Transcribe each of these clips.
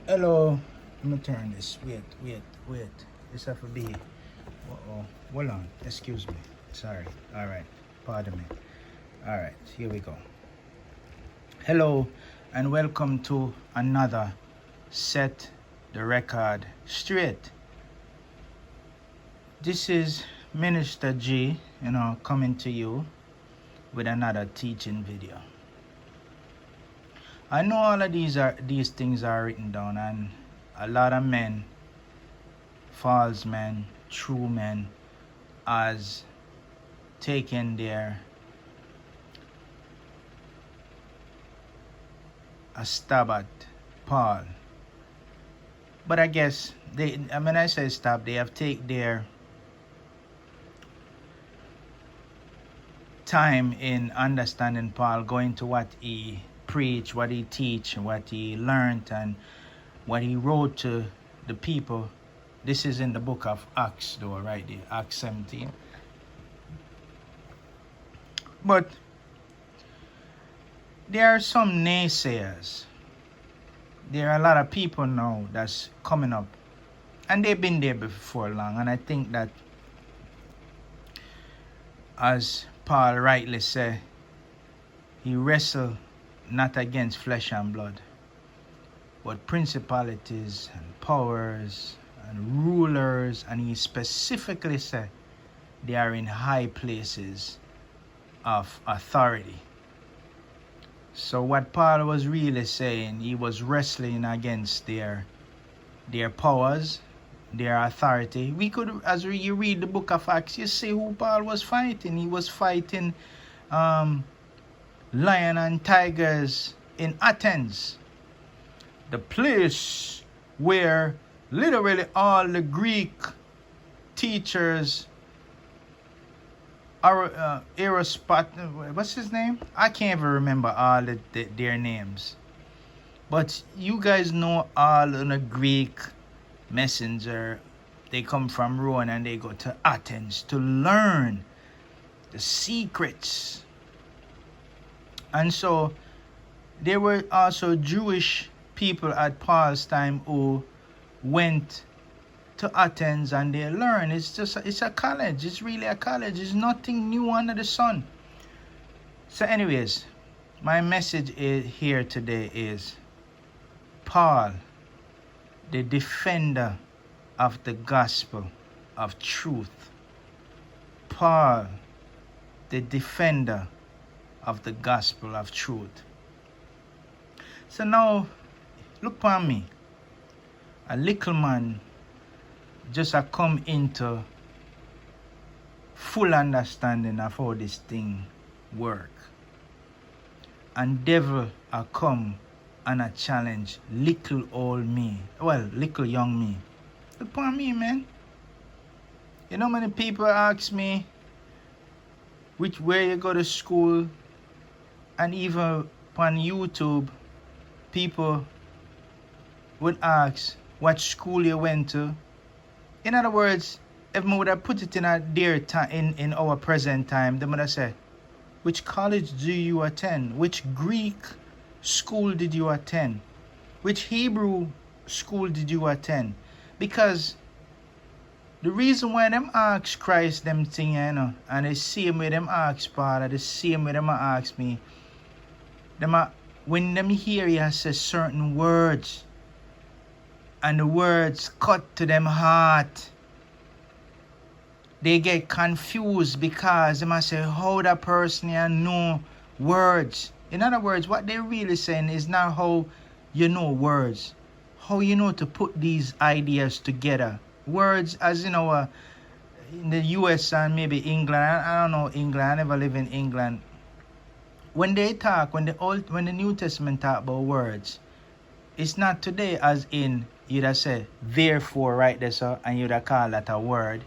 Hello. Let me turn this. Wait. This have to be. Uh-oh. Hold on. Excuse me. Sorry. All right. Pardon me. All right. Here we go. Hello, and welcome to another Set the Record Straight. This is Minister G, coming to you with another teaching video. I know all of these things are written down, and a lot of men, false men, true men, has taken their a stab at Paul. But I guess I say stab, they have taken their time in understanding Paul, going to what he preach, what he teach, what he learned, and what he wrote to the people. This is in the book of Acts, though, right there, Acts 17. But there are some naysayers. There are a lot of people now that's coming up, and they've been there before long, and I think that, as Paul rightly said, he wrestled not against flesh and blood, but principalities and powers and rulers, and he specifically said they are in high places of authority. So what Paul was really saying, he was wrestling against their powers, their authority. We could, as you read the book of Acts, you see who Paul was fighting. He was fighting lion and tigers in Athens, the place where literally all the Greek teachers are what's his name? I can't even remember all their names. But you guys know all of the Greek messenger, they come from Rome and they go to Athens to learn the secrets. And so there were also Jewish people at Paul's time who went to Athens and they learned. It's a college. It's really a college. It's nothing new under the sun. So anyways, my message here today is Paul, the defender of the gospel of truth. Paul, the defender of the gospel of truth. So now, look upon me. A little man just a come into full understanding of how this thing work. And devil a come and a challenge little old me. Well, little young me. Look upon me, man. You know many people ask me where you go to school, and even on YouTube, people would ask what school you went to. In other words, if we would have put it in in our present time, they would have said, which college do you attend? Which Greek school did you attend? Which Hebrew school did you attend? Because the reason why them ask Christ them thing, and the same way them ask Paul, the same way them ask me, when them hear you say certain words, and the words cut to them heart, they get confused because they must say, how that person know words. In other words, what they're really saying is not how you know words, how you know to put these ideas together. Words, as you know, in the US and maybe England, I don't know England, I never live in England. When they talk, when the New Testament talk about words, it's not today as in you'd have said, therefore, right there, so, and you'd have called that a word.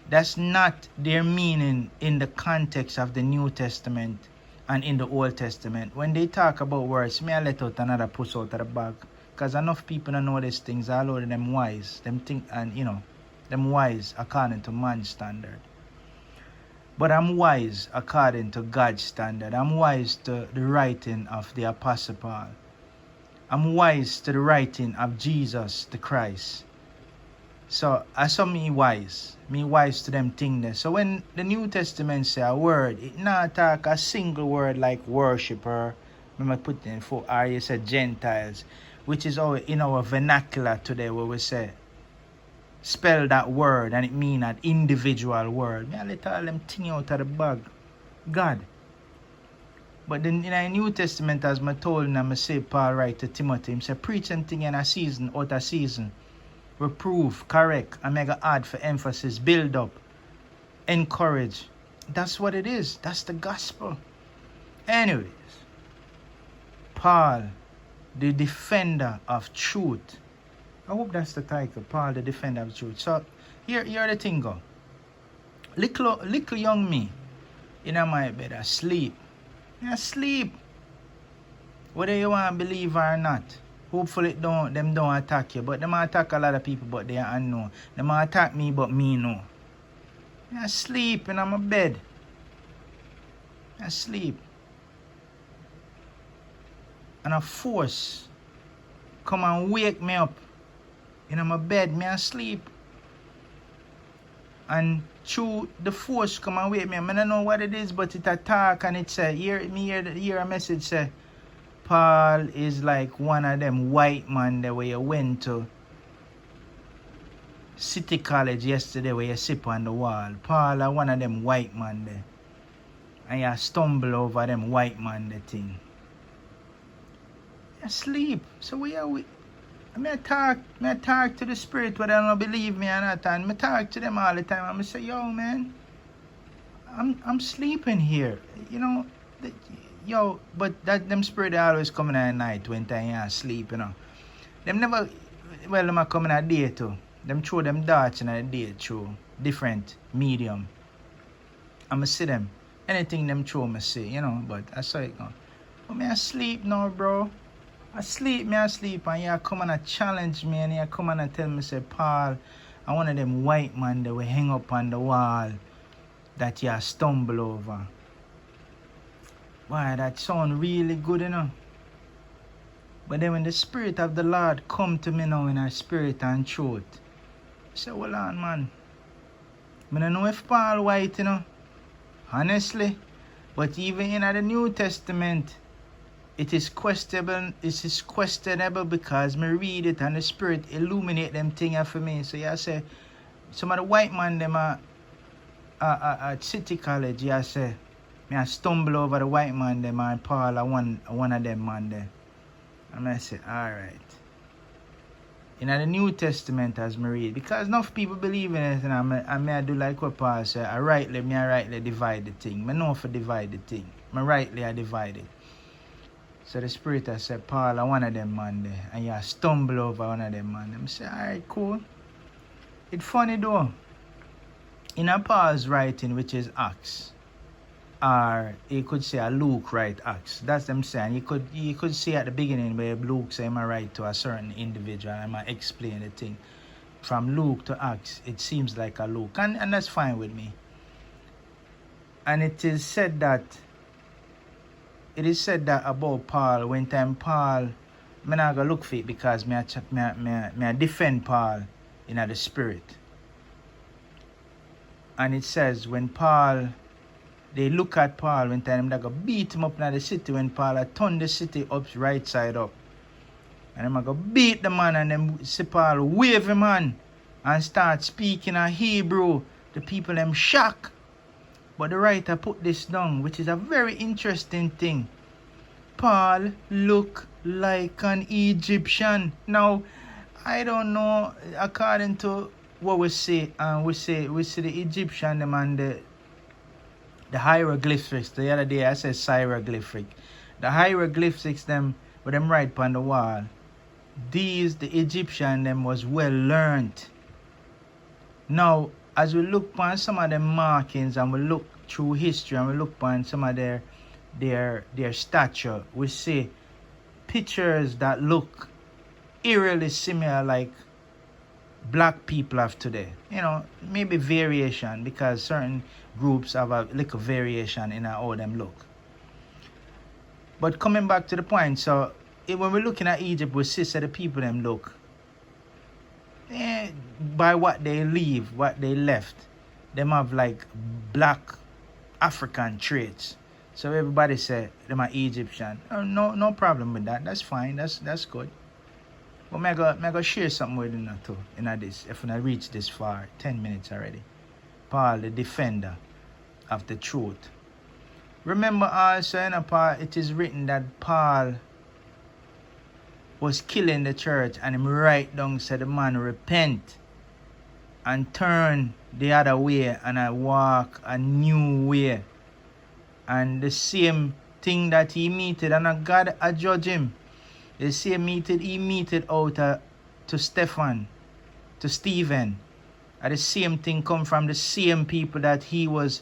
That's not their meaning in the context of the New Testament and in the Old Testament. When they talk about words, may I let out another push out of the bag. Because enough people don't know these things, all of them wise. Them think, and them wise according to man's standard. But I'm wise according to God's standard. I'm wise to the writing of the Apostle Paul. I'm wise to the writing of Jesus the Christ. So I saw me wise to them thing there. So when the New Testament say a word, it not talk a single word like worshipper. Remember put in for or you said Gentiles, which is our in our vernacular today where we say spell that word and it mean an individual word. Me I let all them thing out of the bag. God. But then in the New Testament, as I told and I say Paul write to Timothy, him say preach and thing in a season, out of season. Reprove, correct, and make a add for emphasis, build up, encourage. That's what it is. That's the gospel. Anyways, Paul, the defender of truth. I hope that's the title, Paul, the defender of truth. So here the thing go. Little young me in my bed asleep. Asleep. Whether you want to believe or not. Hopefully them don't attack you. But them attack a lot of people, but they are unknown. Them attack me, but me no. I sleep in my bed. I sleep. And a force come and wake me up. In my bed, me asleep. And through the force come and wake me up. I don't know what it is, but it attack and it say, hear a message say, Paul is like one of them white man that where you went to City College yesterday where you sip on the wall. Paul is one of them white man there. And you stumble over them white man the thing. You sleep. So I talk to the spirit whether they don't believe me or not. And I talk to them all the time. And I say, yo man, I'm sleeping here. You know, yo, but that them spirit always coming at night when I sleep, you know. Them never, well, them are coming at day too. Them throw them darts in a day through different medium. I'ma see them. Anything them throw me see, you know, but I saw it go. But me I sleep now, bro. I sleep, and you come and challenge me and you come and tell me, say, Paul, I one of them white man that will hang up on the wall that you stumble over. Why, that sound really good, you know. But then when the Spirit of the Lord come to me now in a spirit and truth, I say, hold on, man. I don't know if Paul white, you know. Honestly. But even in the New Testament, it is questionable because me read it and the Spirit illuminate them things for me. So you say, some of the white man them at City College, you say, I stumble over the white man them and Paul one of them man there. And I say, alright. In the New Testament as me read, because enough people believe in it and I do like what Paul said, I rightly divide the thing. I know for divide the thing. I rightly divide it. So the Spirit has said, Paul, I one of them man there. And you stumble over one of them man. I say, alright, cool. It's funny though. In a Paul's writing, which is Acts, or you could say a Luke write Acts. That's them saying. You could say at the beginning where Luke say, I write to a certain individual, I might explain the thing. From Luke to Acts, it seems like a Luke. And that's fine with me. And it is said that about Paul, when time Paul, I'm not going to look for it because I defend Paul in the spirit. And it says when Paul, they look at Paul when time they go beat him up in the city when Paul had turned the city up right side up. And them go beat the man and them see Paul wave him on and start speaking in Hebrew. The people them shock. But the writer put this down, which is a very interesting thing. Paul look like an Egyptian. Now, I don't know, according to what we see the Egyptian them and the hieroglyphics. The other day I said hieroglyphic. The hieroglyphics them with them write on the wall. The Egyptian them was well learned. Now, as we look upon some of them markings and we look through history and we look upon some of their stature, we see pictures that look eerily similar like black people of today. You know, maybe variation because certain groups have a little variation in how them look. But coming back to the point, so when we're looking at Egypt, we see the people them look. By what they leave, what they left, them have like black African traits. So everybody say them are Egyptian. No problem with that. That's fine. That's good. But me go share something with you too in this. If I reach this far, 10 minutes already. Paul, the defender of the truth. Remember also in Paul, it is written that Paul was killing the church, and him right down said the man repent and turn the other way and I walk a new way. And the same thing that he meted, and God I judge him. The same he meted out to Stephen, and the same thing come from the same people that he was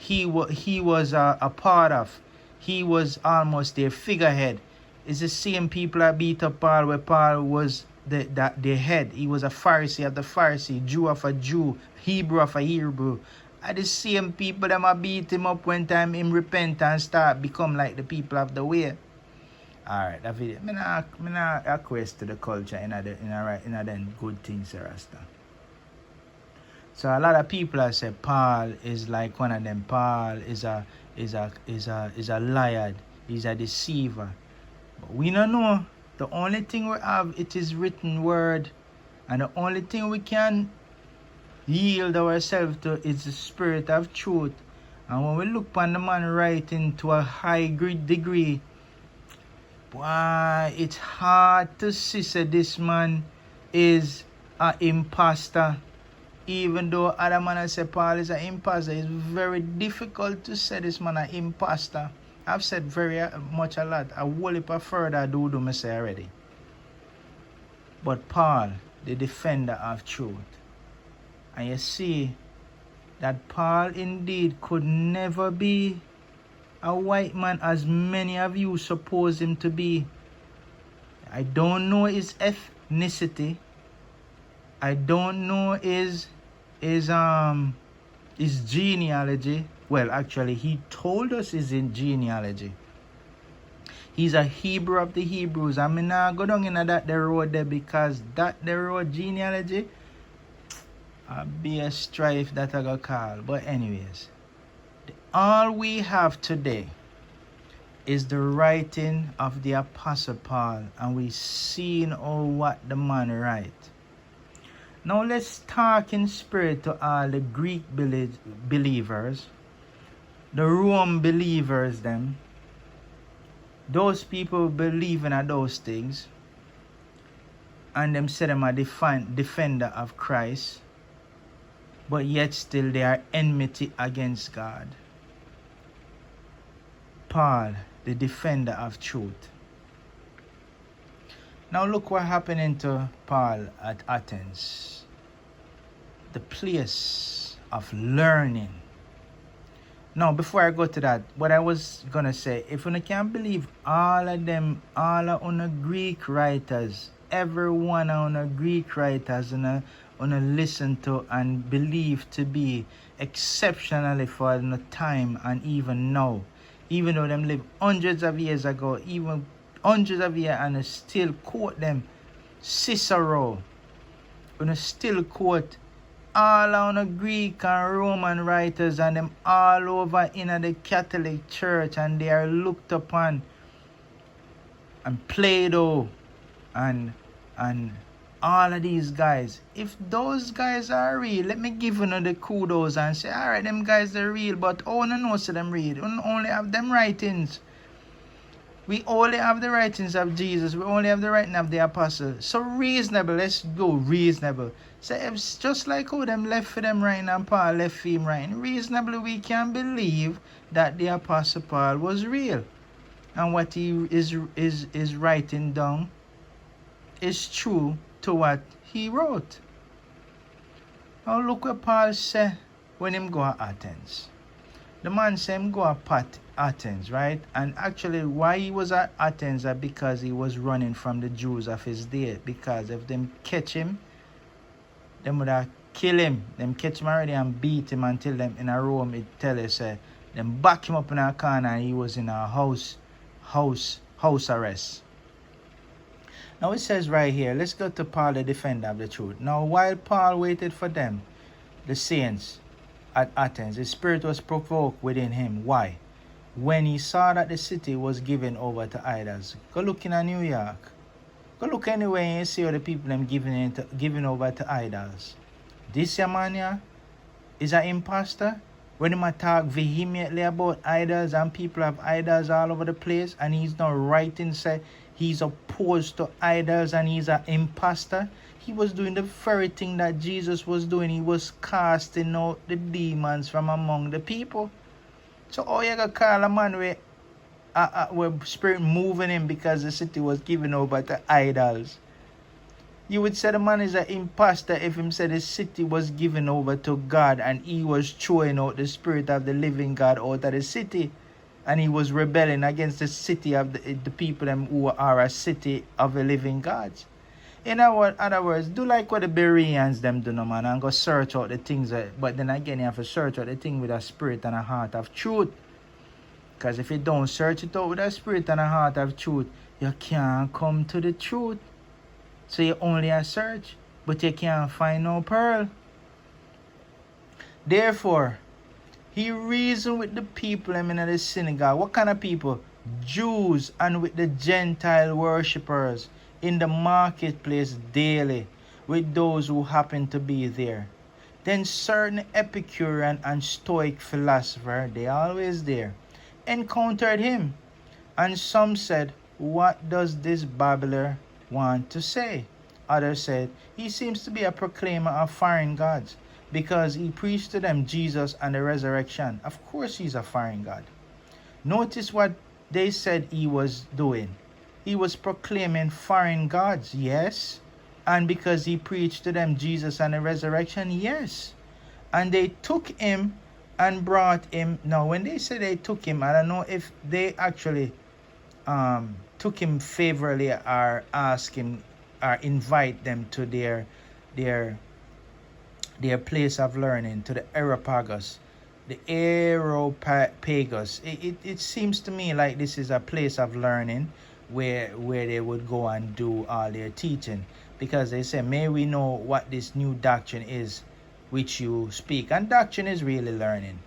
a part of. He was almost their figurehead. It's the same people that beat up Paul, where Paul was the head. He was a Pharisee of the Pharisee, Jew of a Jew, Hebrew of a Hebrew. And the same people that beat him up when time him repent and start become like the people of the way. Alright, that video. I not acquiesce to the culture in the good things, Rasta. So a lot of people have said Paul is like one of them. Paul is a liar. He's a deceiver. But we don't know. The only thing we have, it is written word. And the only thing we can yield ourselves to is the spirit of truth. And when we look upon the man writing to a high degree, boy, it's hard to see that this man is an imposter. Even though other man say Paul is an imposter, it's very difficult to say this man an imposter. I've said very much a lot. I will heap further I do me say already. But Paul, the defender of truth. And you see that Paul indeed could never be a white man as many of you suppose him to be. I don't know his ethnicity. I don't know his genealogy. Well, actually, he told us his genealogy. He's a Hebrew of the Hebrews. I mean, I go down in that the road there because that the road genealogy be a strife that I got call. But anyways, all we have today is the writing of the Apostle Paul, and we seen what the man write. Now let's talk in spirit to all the Greek believers, the Rome believers them. Those people believing in those things, and them say them a defender of Christ, but yet still they are enmity against God. Paul, the defender of truth. Now look what happened to Paul at Athens, the place of learning. Now, before I go to that, what I was going to say, if you can't believe all of them, all of the Greek writers, every one of the Greek writers, on listen to and believe to be exceptionally for the time and even now, even though them live hundreds of years ago, even hundreds of years, and I still quote them. Cicero, and I still quote all on the Greek and Roman writers, and them all over in the Catholic Church, and they are looked upon, and Plato and all of these guys. If those guys are real, let me give you the kudos and say, alright, them guys are real, but oh no know so them real. We only have them writings. We only have the writings of Jesus. We only have the writing of the apostle. So reasonable, let's go reasonable. So it's just like how them left for them writing and Paul left for him writing. Reasonably we can believe that the apostle Paul was real. And what he is writing down is true to what he wrote. Now look what Paul said when him go to Athens. The man said him go to Athens, right? And actually why he was at Athens is because he was running from the Jews of his day. Because if them catch him, them would have kill him. Them catch him already and beat him until them in a Rome it tell us them back him up in a corner and he was in a house arrest. Now it says right here, let's go to Paul, the defender of the truth. Now while Paul waited for them, the saints at Athens, the spirit was provoked within him. Why? When he saw that the city was given over to idols. Go look in New York. Go look anywhere and you see how the people them giving over to idols. This man here is an imposter. When he talk vehemently about idols and people have idols all over the place, and he's not writing say he's opposed to idols and he's an imposter. He was doing the very thing that Jesus was doing. He was casting out the demons from among the people. So how you gonna call a man where spirit moving him because the city was given over to idols? You would say the man is an imposter if him said the city was given over to God and he was throwing out the spirit of the living God out of the city, and he was rebelling against the city of the people them who are a city of the living gods. In other words, do like what the Bereans them do, no man, and go search out the things. But then again, you have to search out the thing with a spirit and a heart of truth. Because if you don't search it out with a spirit and a heart of truth, you can't come to the truth. So you only a search, but you can't find no pearl. Therefore, he reasoned with the people in the synagogue. What kind of people? Jews, and with the Gentile worshippers in the marketplace daily, with those who happen to be there. Then certain Epicurean and Stoic philosopher, they always there, encountered him. And some said, what does this babbler want to say? Others said, he seems to be a proclaimer of foreign gods, because he preached to them Jesus and the resurrection. Of course he's a foreign god. Notice what they said he was doing. He was proclaiming foreign gods, yes. And because he preached to them Jesus and the resurrection, yes. And they took him and brought him. Now, when they say they took him, I don't know if they actually took him favorably or ask him or invite them to their place of learning, to the Areopagus, the Areopagus. It seems to me like this is a place of learning where they would go and do all their teaching, because they say, may we know what this new doctrine is which you speak. And doctrine is really learning.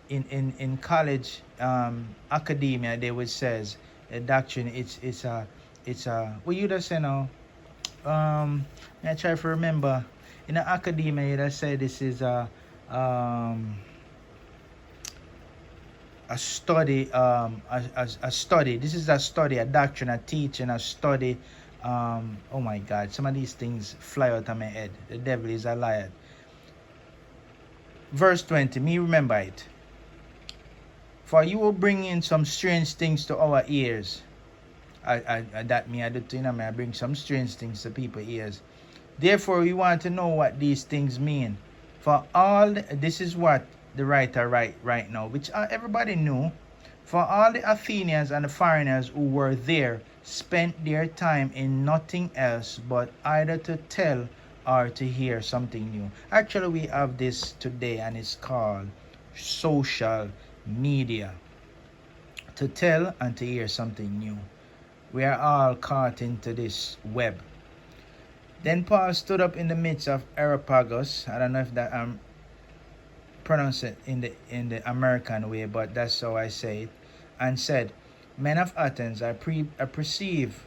In college academia, they would says a doctrine it's a what you just say now. I try to remember. In the academia, you just say this is a study, a study. This is a study, a doctrine, a teaching, a study. Oh my God, some of these things fly out of my head. The devil is a liar. Verse 20, me remember it. For you will bring in some strange things to our ears. I do too, I bring some strange things to people's ears. Therefore, we want to know what these things mean. For all, this is what the writer write right now, which everybody knew. For all the Athenians and the foreigners who were there spent their time in nothing else but either to tell or to hear something new. Actually, we have this today, and it's called social media. To tell and to hear something new. We are all caught into this web. Then Paul stood up in the midst of Areopagus. I don't know if that I'm pronounce it in the American way, but that's how I say it, and said, men of Athens, I perceive,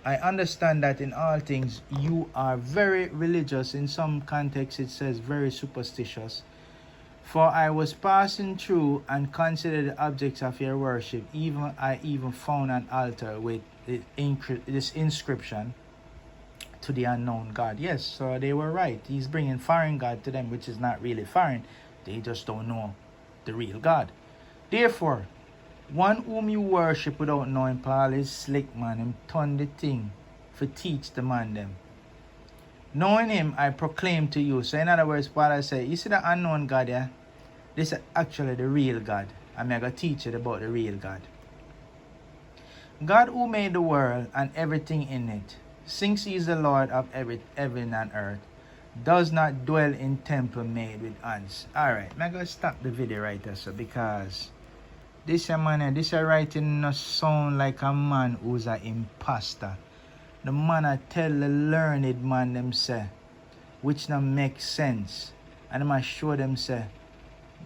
I understand that in all things you are very religious. In some contexts it says very superstitious. For I was passing through and considered the objects of your worship. I even found an altar with this inscription, to the unknown God. Yes, so they were right. He's bringing foreign God to them, which is not really foreign. They just don't know the real God. Therefore, one whom you worship without knowing, Paul is slick, man. Him turn the thing for teach the man them. Knowing him, I proclaim to you. So in other words, Paul I say, you see the unknown God, yeah? This is actually the real God. I'm going to teach you about the real God. God who made the world and everything in it, since he is the Lord of heaven and earth, does not dwell in temple made with hands. Alright, I'm going to stop the video right there, so because This a man, this a writing no sound like a man who's an imposter. The man I tell the learned man them say, which now make sense. And I show them say,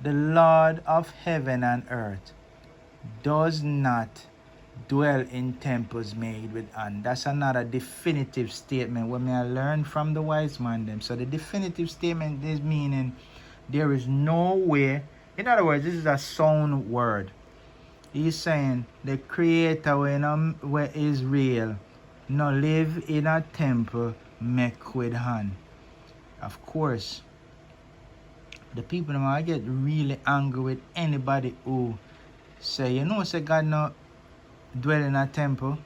the Lord of heaven and earth does not dwell in temples made with hand. That's another definitive statement what I learned from the wise man them. So the definitive statement is meaning there is no way. In other words, this is a sound word. He's saying the creator where is real, no live in a temple make with hand. Of course, the people I get really angry with anybody who say, say God not dwell in a temple.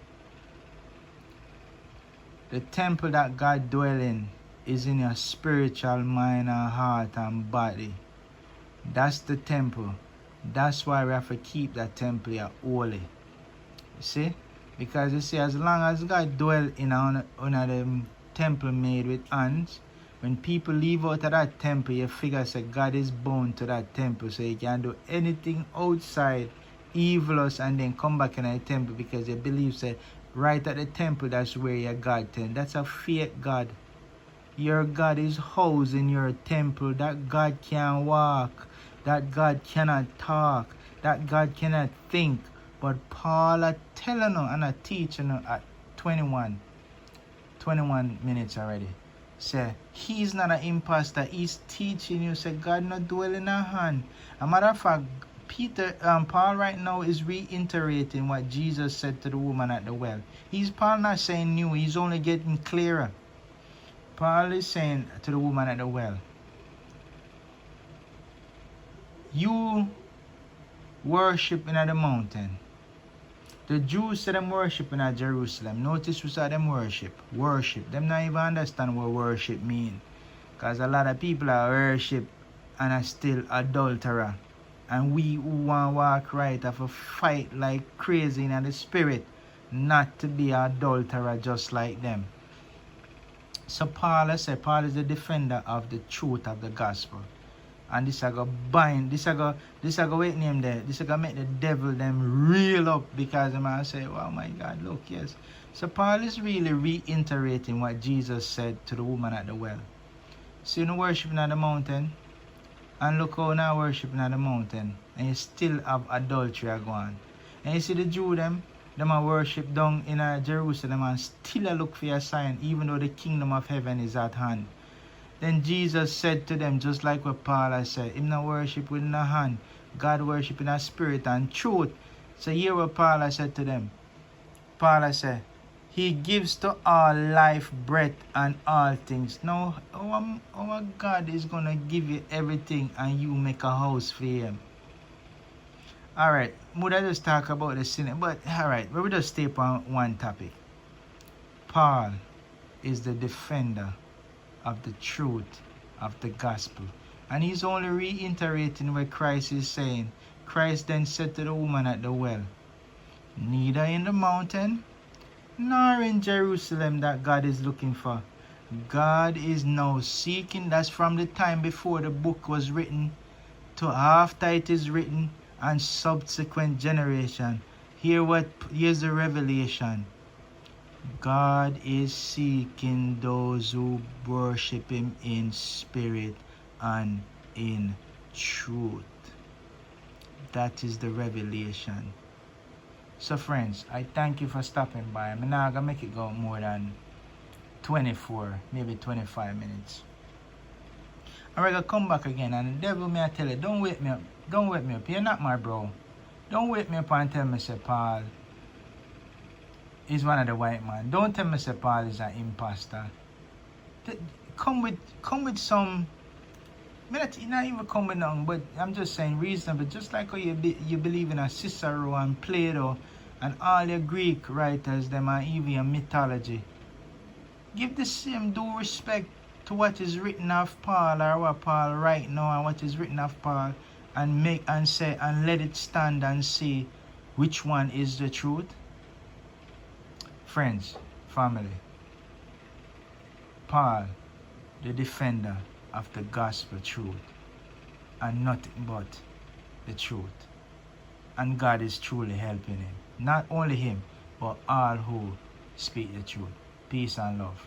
The temple that God dwell in is in your spiritual mind and heart and body. That's the temple. That's why we have to keep that temple here holy. You see? Because you see, as long as God dwell in a temple made with hands, when people leave out of that temple, you figure say God is bound to that temple, so you can do anything outside evilous and then come back in the temple because you believe say right at the temple that's where your God is. That's a fake God. Your God is housed in your temple. That God can't walk. That God cannot talk. That God cannot think. But Paul are telling you and are teaching you at 21 minutes already. Say, he's not an imposter. He's teaching you. Say, God not dwell in our hand. A matter of fact, Paul right now is reiterating what Jesus said to the woman at the well. Paul not saying new. He's only getting clearer. Paul is saying to the woman at the well, you worship in the mountain. The Jews said them worshiping at Jerusalem. Notice we saw them worship. Worship. Them not even understand what worship mean. Because a lot of people are worship and are still adulterer. And we who want to walk right have to fight like crazy in the spirit not to be adulterer just like them. So Paul is the defender of the truth of the gospel. And this I go bind, this I go wait name there. This I go make the devil them reel up because the man say, oh my God, look, yes. So Paul is really reiterating what Jesus said to the woman at the well. See you worshiping at the mountain, and look how now worshiping at the mountain, and you still have adultery going. And you see the Jew them are worship down in Jerusalem and still a look for a sign, even though the kingdom of heaven is at hand. Then Jesus said to them, just like what Paul has said, him not worship with no hand, God worship in a spirit and truth. So here what Paul has said to them. Paul has said, he gives to all life, breath, and all things. Now, our God is going to give you everything and you make a house for him. Alright, would I just talk about the sin? But alright, we will just stay on one topic. Paul is the defender of the truth of the gospel. And he's only reiterating what Christ is saying. Christ then said to the woman at the well, neither in the mountain nor in Jerusalem that God is looking for. God is now seeking, that's from the time before the book was written to after it is written and subsequent generation. Here's the revelation. God is seeking those who worship him in spirit and in truth. That is the revelation. So friends, I thank you for stopping by. I'm not gonna make it go more than 24, maybe 25 minutes. I'm gonna come back again, and the devil may I tell you, don't wake me up. Don't wake me up. You're not my bro. Don't wake me up and tell me say Paul is one of the white man. Don't tell me say Paul is an imposter. Come with some. Not even come with nothing, but I'm just saying reasonable. Just like how you believe in a Cicero and Plato and all your Greek writers, them are even your mythology. Give the same due respect to what is written of Paul, or what Paul right now and what is written of Paul, and make and say and let it stand and see which one is the truth. Friends, family, Paul, the defender of the gospel truth, and nothing but the truth. and God is truly helping him. Not only him, but all who speak the truth. Peace and love.